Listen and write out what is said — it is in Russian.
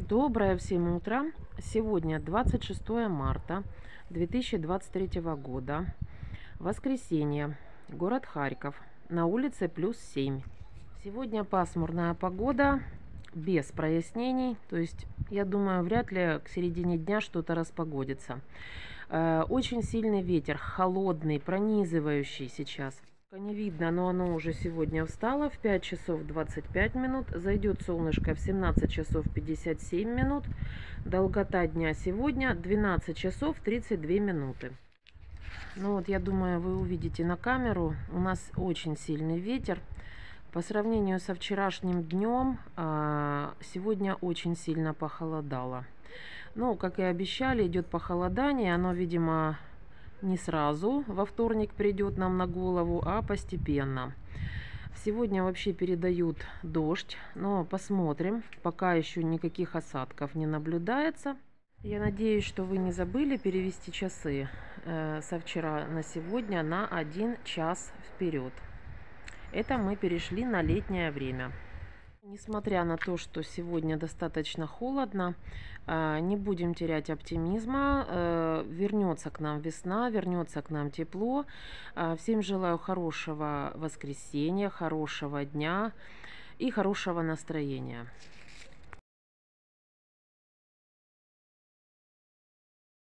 Доброе всем утро. Сегодня 26 марта 2023 года. Воскресенье. Город Харьков. На улице +7. Сегодня пасмурная погода, без прояснений. То есть, я думаю, вряд ли к середине дня что-то распогодится. Очень сильный ветер, холодный, пронизывающий сейчас. Не видно, но оно уже сегодня встало в 5 часов 25 минут. Зайдет солнышко в 17 часов 57 минут. Долгота дня сегодня 12 часов 32 минуты. Ну вот, я думаю, вы увидите на камеру. У нас очень сильный ветер. По сравнению со вчерашним днем, сегодня очень сильно похолодало. Ну, как и обещали, идет похолодание. Оно, видимо, не сразу во вторник придет нам на голову, а постепенно. Сегодня вообще передают дождь, но посмотрим. Пока еще никаких осадков не наблюдается. Я надеюсь, что вы не забыли перевести часы со вчера на сегодня на 1 час вперед. Это мы перешли на летнее время. Несмотря на то, что сегодня достаточно холодно, не будем терять оптимизма. Вернется к нам весна, вернется к нам тепло. Всем желаю хорошего воскресенья, хорошего дня и хорошего настроения.